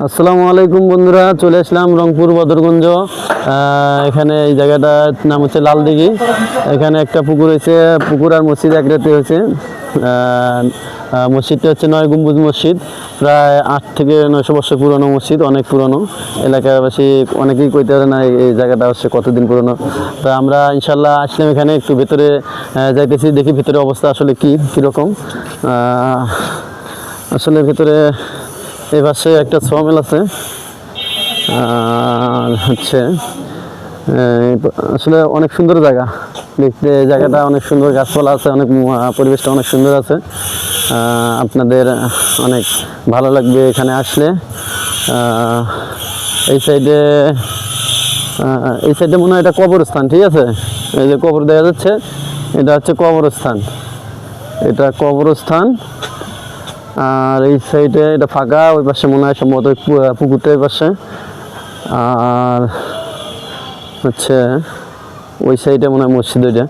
আসসালামু আলাইকুম বন্ধুরা, চলে আসলাম রংপুর বদরগঞ্জ। এখানে এই জায়গাটার নাম হচ্ছে লালদিঘি। এখানে একটা পুকুর হয়েছে, পুকুর আর মসজিদ এক রাতে হয়েছে। মসজিদটা হচ্ছে 9 গম্বুজ মসজিদ, প্রায় 8 থেকে 900 বছর পুরনো মসজিদ, অনেক পুরনো। এলাকাবাসী অনেকেই কইতে পারে না এই জায়গাটা হচ্ছে কতদিন পুরনো। তো আমরা ইনশাল্লাহ আসলাম এখানে, একটু ভেতরে যাইতেছি, দেখি ভেতরে অবস্থা আসলে কীরকম। আসলে ভেতরে এই পাশে একটা সমিল আছে, হচ্ছে আসলে অনেক সুন্দর জায়গা দেখতে। জায়গাটা অনেক সুন্দর, গাছপালা আছে, অনেক পরিবেশটা অনেক সুন্দর আছে। আপনাদের অনেক ভালো লাগবে এখানে আসলে। এই সাইডে মনে হয় এটা কবরস্থান, ঠিক আছে? এই যে কবর দেখা যাচ্ছে, এটা হচ্ছে কবরস্থান, এটা কবরস্থান। আর এই সাইডে এটা ফাঁকা, ওই পাশে মনে হয় সম্ভবত পুকুরটা ওই পাশে। আর হচ্ছে ওই সাইডে মনে হয় মসজিদ, ওইটা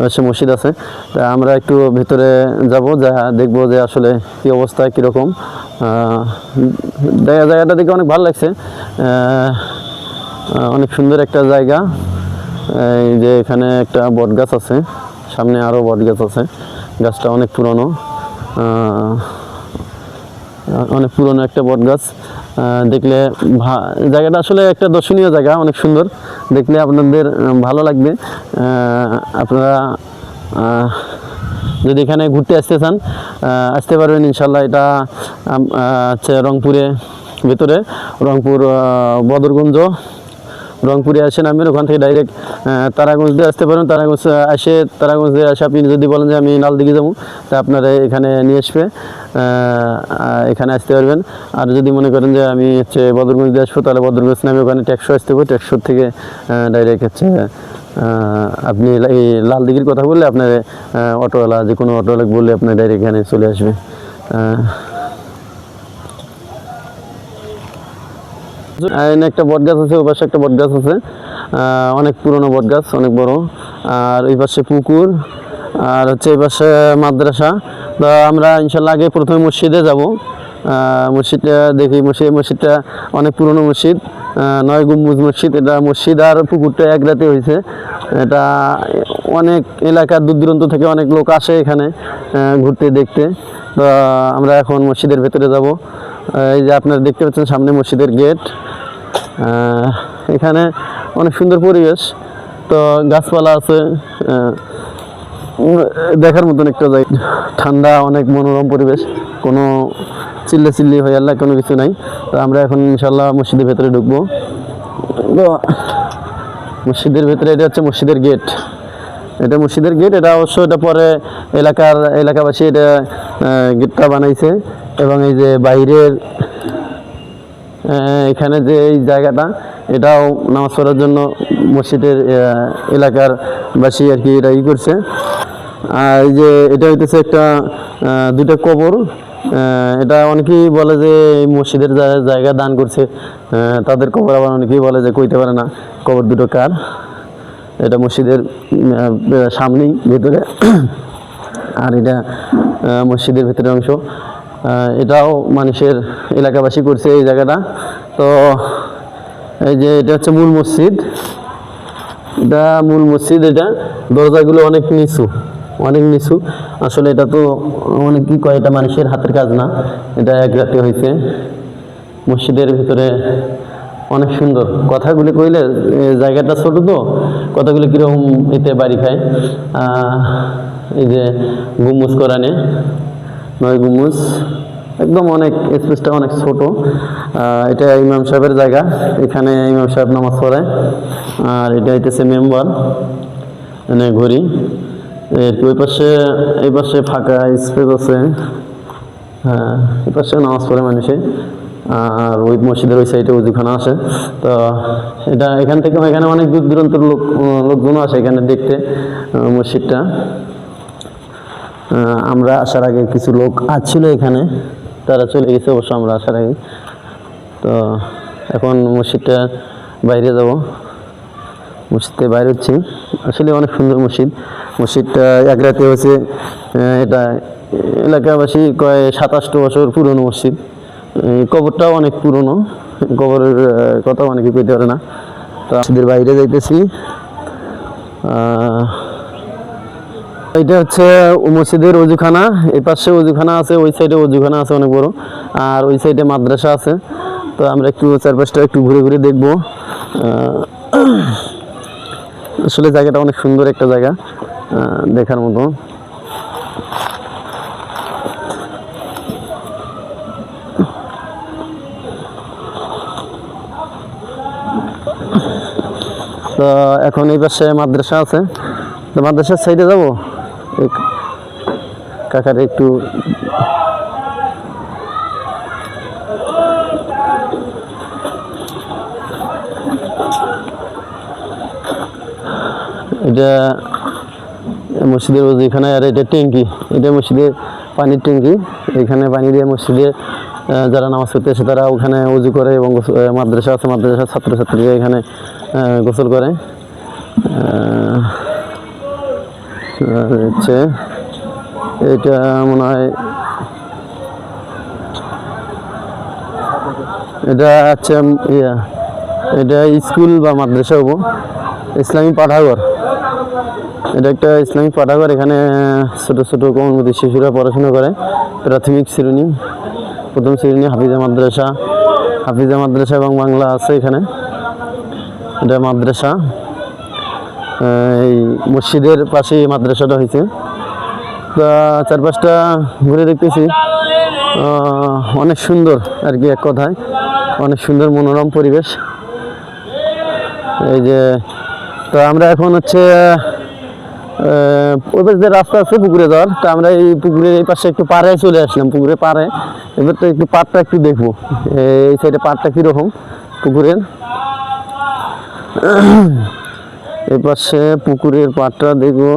পাশে মসজিদ আছে। তা আমরা একটু ভিতরে যাব, যা দেখবো যে আসলে কী অবস্থা, কীরকম। জায়গাটা দেখে অনেক ভালো লাগছে, অনেক সুন্দর একটা জায়গা। এই যে এখানে একটা বট গাছ আছে, সামনে আরও বট গাছ আছে। গাছটা অনেক পুরনো, অনেক পুরনো একটা বট গাছ। দেখলে জায়গাটা আসলে একটা দর্শনীয় জায়গা, অনেক সুন্দর, দেখলে আপনাদের ভালো লাগবে। আপনারা যদি এখানে ঘুরতে আসতে চান আসতে পারবেন ইনশাল্লাহ। এটা হচ্ছে রংপুরে ভেতরে, রংপুর বদরগঞ্জ। রংপুরে আসেন, আমি ওখান থেকে ডাইরেক্ট তারাগঞ্জ দিয়ে আসতে পারেন। তারাগঞ্জ দিয়ে আসে আপনি যদি বলেন যে আমি লালদিঘি যাবো, তা আপনারা এখানে নিয়ে আসবে, এখানে আসতে পারবেন। আর যদি মনে করেন যে আমি হচ্ছে বদরগঞ্জ দিয়ে আসবো, তাহলে বদরগঞ্জ নামে ওখানে ট্যাক্সো আসতে হবে, ট্যাক্সোর থেকে ডাইরেক্ট হচ্ছে আপনি এই লালদিঘির কথা বললে আপনার অটোওয়ালা, যে কোনো অটোওয়ালা বললে আপনার ডাইরেক্ট এখানে চলে আসবে। একটা বট গাছ আছে, ওই পাশে একটা বট গাছ আছে, অনেক পুরনো বট গাছ, অনেক বড়। আর ওই পাশে পুকুর, আর হচ্ছে এই পাশে মাদ্রাসা। তো আমরা ইনশাল্লাহ আগে প্রথমে মসজিদে যাব, মসজিদটা দেখি। মসজিদটা অনেক পুরনো মসজিদ, 9 গম্বুজ মসজিদ। এটা মসজিদ আর পুকুরটা এক রাতে হয়েছে। এটা অনেক এলাকার দূর দূরান্ত থেকে অনেক লোক আসে এখানে ঘুরতে, দেখতে। তো আমরা এখন মসজিদের ভেতরে যাব। এই যে আপনারা দেখতে পাচ্ছেন সামনে মসজিদের গেট। এখানে অনেক সুন্দর পরিবেশ, তো গাছপালা আছে, দেখার মতন একটা জায়গা। ঠান্ডা, অনেক মনোরম পরিবেশ, কোনো চিল্লি হয়ে আল্লাহ কোনো কিছু নাই। তো আমরা এখন ইনশাল্লাহ মসজিদের ভেতরে ঢুকবো। তো মসজিদের ভেতরে, এটা হচ্ছে মসজিদের গেট, এটা মসজিদের গেট। এটা অবশ্য এটা পরে এলাকাবাসী এটা গেটটা বানাইছে। এবং এই যে বাইরের এখানে যে এই জায়গাটা, এটাও নামাজ পড়ার জন্য মসজিদের এলাকার বাসী আর কি এটা করছে। আর এই যে এটা হইতেছে একটা দুইটা কবর। এটা অনেকেই বলে যে মসজিদের জায়গা দান করছে তাদের কবর, আবার অনেকেই বলে যে কইতে পারে না কবর দুটো কার। এটা মসজিদের সামনেই ভেতরে, আর এটা মসজিদের ভেতরের অংশ। এটাও মানুষের এলাকাবাসী করছে এই জায়গাটা। তো এই যে এটা হচ্ছে মূল মসজিদ, এটা মূল মসজিদ। এটা দরজাগুলো অনেক নিচু। আসলে এটা তো অনেক কি কয়, এটা মানুষের হাতের কাজ না, এটা এক রাতে হয়েছে। মসজিদের ভিতরে অনেক সুন্দর। কথাগুলি কইলে জায়গাটা ছোট, তো কথাগুলি কীরকম এতে বাড়ি খায়। এই যে গম্বুজ কোরআনে 9 গম্বুজ, একদম অনেক স্পেসটা অনেক ছোট। এটা ইমাম সাহেবের জায়গা, এখানে ইমাম সাহেব নামাজ পড়ে। আর এটা হইতেছে মেম্বার, মানে ঘড়ি। ওই পাশে এই পাশে ফাঁকা স্পেস আছে, হ্যাঁ এই পাশে নামাজ পড়ে মানুষে। আর ওই মসজিদের ওই সাইডে উজুখানা আছে। তো এটা এখান থেকে এখানে অনেক দূর দূরান্তর লোকজনও আসে এখানে দেখতে মসজিদটা। আমরা আসার আগে কিছু লোক আসছিল এখানে, তারা চলে গেছে অবশ্য আমরা আসার আগে। তো এখন মসজিদটা বাইরে যাব, মসজিদ থেকে বাইরে হচ্ছি। আসলে অনেক সুন্দর মসজিদটা এক রাতে হয়েছে। এটা এলাকাবাসী কয় 27 বছর পুরনো মসজিদ, এই কবরটাও অনেক পুরনো, কবরের কথা অনেকে পেতে পারে না। তো মসজিদের বাইরে যাইতেছি। এটা হচ্ছে মসজিদের অজুখানা, এই পাশে অজুখানা আছে, ওই সাইডে অজুখানা আছে অনেক বড়, আর ওই সাইডে মাদ্রাসা আছে। তো আমরা একটু চারপাশটা একটু ঘুরে ঘুরে দেখবো। আসলে জায়গাটা অনেক সুন্দর একটা জায়গা, দেখার মতো। তো এখন এই পাশে মাদ্রাসা আছে, তো মাদ্রাসার সাইডে যাবো। কাকার একটু এটা মসজিদের এখানে, আর এটা ট্যাঙ্কি, এটা মসজিদের পানির ট্যাঙ্কি। এখানে পানি দিয়ে মসজিদে যারা নামাজ পড়তে আসে তারা ওখানে উজু করে, এবং মাদ্রাসা আছে, মাদ্রাসার ছাত্রছাত্রীরা এখানে গোসল করে। হচ্ছে এটা মনে হয় এটা হচ্ছে এটা স্কুল বা মাদ্রাসা হবো, ইসলামী পাঠাগার। এটা একটা ইসলামিক পাঠাগার, এখানে ছোট ছোট কোমলমতি শিশুরা পড়াশোনা করে। প্রাথমিক শ্রেণী, প্রথম শ্রেণী, হাফিজা মাদ্রাসা এবং বাংলা আছে এখানে। এটা মাদ্রাসা, এই মসজিদের পাশে মাদ্রাসাটা হয়েছে। তা চারপাশটা ঘুরে দেখতেছি, অনেক সুন্দর আর কি, এক কথায় অনেক সুন্দর মনোরম পরিবেশ। এই যে, তো আমরা এখন হচ্ছে ওই পাশে যে রাস্তা আছে পুকুরে যাওয়ার, তো আমরা এই পুকুরের এই পাশে একটু পাড়ে চলে আসলাম, পুকুরে পাড়ে। এবার তো একটু পাড়টা একটু দেখবো, এই সাইডে পাড়টা কীরকম পুকুরের। এই পাশে পুকুরের পাড়টা দেখবো।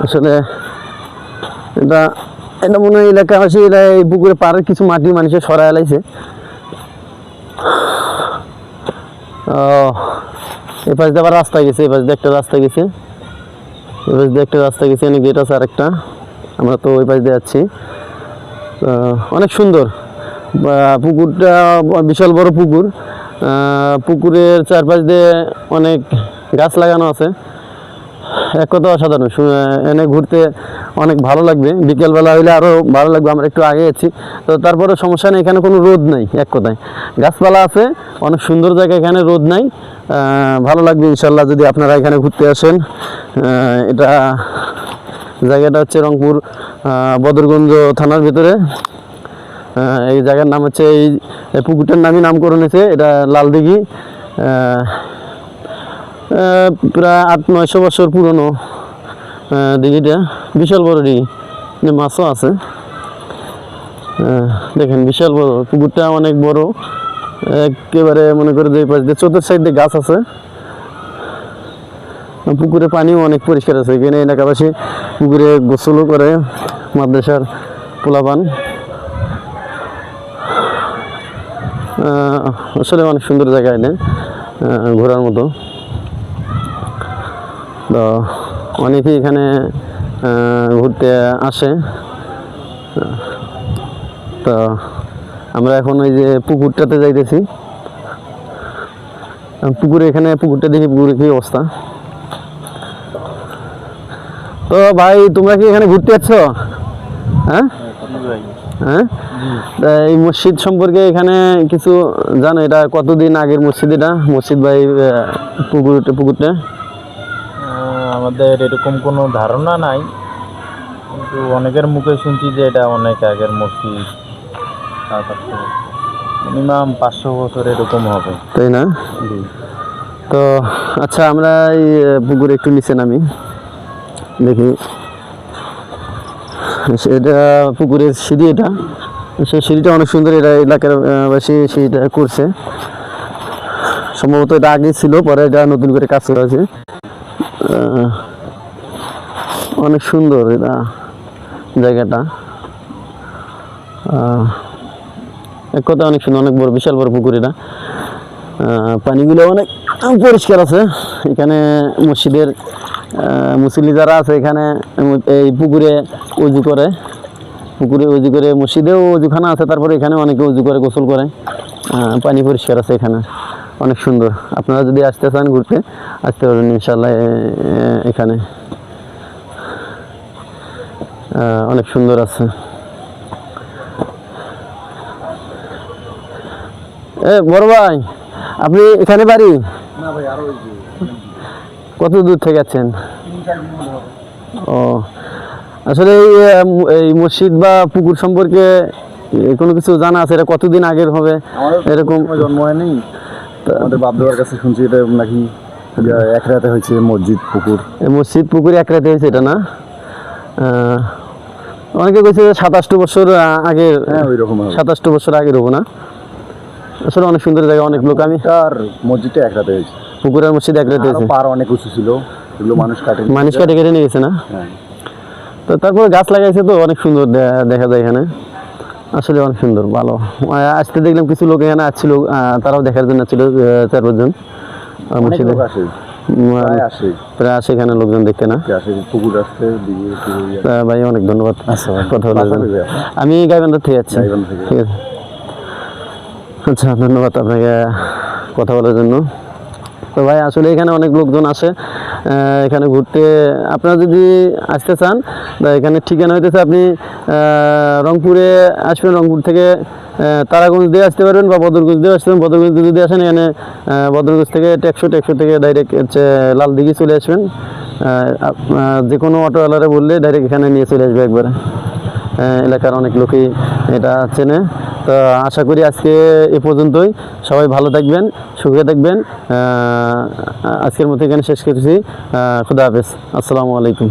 আসলে এটা এটা মনে হয় এলাকাবাসী এরা এই পুকুরে পাড়ের কিছু মাটি মানুষের সরাই এলাইছে। এই পাশ দিয়ে আবার রাস্তা গেছে, এই পাশ দিয়ে একটা রাস্তা গেছে, এই পাশ দিয়ে একটা রাস্তা গেছে, এখানে গেট আছে আরেকটা। আমরা তো ওই পাশ দিয়ে যাচ্ছি। অনেক সুন্দর পুকুরটা, বিশাল বড় পুকুর। পুকুরের চারপাশ দিয়ে অনেক গাছ লাগানো আছে, এক কথা অসাধারণ। এনে ঘুরতে অনেক ভালো লাগবে, বিকেলবেলা হইলে আরও ভালো লাগবে। আমরা একটু আগে গেছি, তো তারপরে সমস্যা নেই, এখানে কোনো রোদ নাই, এক কথায় গাছপালা আছে, অনেক সুন্দর জায়গা, এখানে রোদ নাই। ভালো লাগবে ইনশাল্লাহ যদি আপনারা এখানে ঘুরতে আসেন। এটা জায়গাটা হচ্ছে রংপুর বদরগঞ্জ থানার ভিতরে। এই জায়গার নাম হচ্ছে, এই পুকুরটার নামই নামকরণ হয়েছে, এটা লালদিঘি। প্রায় 800-900 বছর পুরনো দিঘিটা, বিশাল বড় দিঘি, মাছও আছে। দেখেন বিশাল বড় পুকুরটা, অনেক বড় একেবারে। মনে করে যে পাশ দিয়ে চতুর্থ সাইড দিয়ে গাছ আছে। পুকুরে পানিও অনেক পরিষ্কার আছে, এখানে এলাকাবাসী পুকুরে গোসলও করে, মাদ্রাসার পোলাপান। আসলে অনেক সুন্দর জায়গা, এটা ঘোরার মতো। তো অনেকেই এখানে ঘুরতে আসে। তো আমরা এখন ওই যে পুকুরটাতে যাইতেছি, পুকুরে এখানে পুকুরটা দেখি, পুকুরে কি অবস্থা। তো ভাই তোমরা কি এখানে ঘুরতে যাচ্ছ? হ্যাঁ হ্যাঁ, এই মসজিদ সম্পর্কে এখানে কিছু জানো? এটা কতদিন আগের মসজিদ? এটা মসজিদ ভাই, পুকুরটা আমাদের এরকম কোনো ধারণা নাই, কিন্তু অনেকের মুখে শুনছি যে এটা অনেক আগের মসজিদ, মিনিমাম 500 বছর এরকম হবে, তাই না? তো আচ্ছা, আমরা এই পুকুরে একটু নিচে নামি, দেখি। এটা পুকুরের সিঁড়ি, এটা সেই সিঁড়িটা অনেক সুন্দর, এটা এলাকার বাসী সিঁড়িটা করছে সম্ভবত। এটা আগে ছিল, পরে এটা নতুন করে কাজ করা আছে। অনেক সুন্দর এটা জায়গাটা, এক কথা অনেক সুন্দর, অনেক বড়, বিশাল বড় পুকুর। এটা পানিগুলো অনেক পরিষ্কার আছে। এখানে মসজিদের মুসল্লি যারা আছে এখানে এই পুকুরে উজু করে, পুকুরে উজু করে, মসজিদেও উজুখানা আছে, তারপরে এখানে অনেকে উজু করে, গোসল করে, পানি পরিষ্কার আছে এখানে, অনেক সুন্দর। আপনারা যদি আসতে চান ঘুরতে, আসতে পারবেন ইনশাল্লাহ। এখানে অনেক সুন্দর আছে। বড় ভাই, আপনি এখানে বাড়ি? না ভাই, আরো কত দূর থেকে আছেন? ও, আসলে এই মসজিদ বা পুকুর সম্পর্কে কোনো কিছু জানা আছে? এটা কতদিন আগের হবে এরকম? জন্ম হয়নি, আমাদের বাপ দাদার কাছে শুনছি এটা নাকি এক রাতে হয়েছে মসজিদ পুকুর। মসজিদ পুকুর এক রাতে হয়েছে এটা না? অনেকে কইছে 27 বছর আগের। হ্যাঁ, ওই রকম 27 বছর আগের হবো না? আসলে অনেক সুন্দর জায়গা, অনেক লোক। আমি আর মসজিদটা এক রাতে হয়েছে, পুকুরের মসজিদ এক রাতে হয়েছে। পার অনেক উঁচু ছিল, এগুলো মানুষ কেটে কেটে নিয়ে গেছে না? হ্যাঁ। তো তারপরে গাছ লাগাইছে, তো অনেক সুন্দর দেখা যায় এখানে, আসলে অনেক সুন্দর, ভালো। আসতে দেখলাম কিছু লোক এখানে আসছিল, তারাও দেখার জন্য ছিল 4-5 জন। মসজিদে প্রায় আসে এখানে লোকজন দেখতে না? পুকুর আসতে ভাই অনেক ধন্যবাদ কথা বলার জন্য। আমি গাইবান্ধা থেকে যাচ্ছি। ঠিক আছে, আচ্ছা, ধন্যবাদ আপনাকে কথা বলার জন্য। তো ভাই আসলে এখানে অনেক লোকজন আসে এখানে ঘুরতে। আপনারা যদি আসতে চান, এখানে ঠিকানা হইতেছে, আপনি রংপুরে আসবেন, রংপুর থেকে তারাগঞ্জ দিয়ে আসতে পারবেন বা বদরগঞ্জ দিয়ে আসতে পারেন। বদরগঞ্জ যদি আসেন, এখানে বদরগঞ্জ থেকে ট্যাক্সো থেকে ডাইরেক্ট হচ্ছে লালদিঘি চলে আসবেন। যে কোনো অটোওয়ালারে বললে ডাইরেক্ট এখানে নিয়ে চলে আসবে একবারে। এলাকার অনেক লোকই এটা চেনে। তো আশা করি আজকে এ পর্যন্তই। সবাই ভালো থাকবেন, সুখে থাকবেন। আজকের মতো এখানে শেষ করছি। খুদা হাফেজ, আসসালামু আলাইকুম।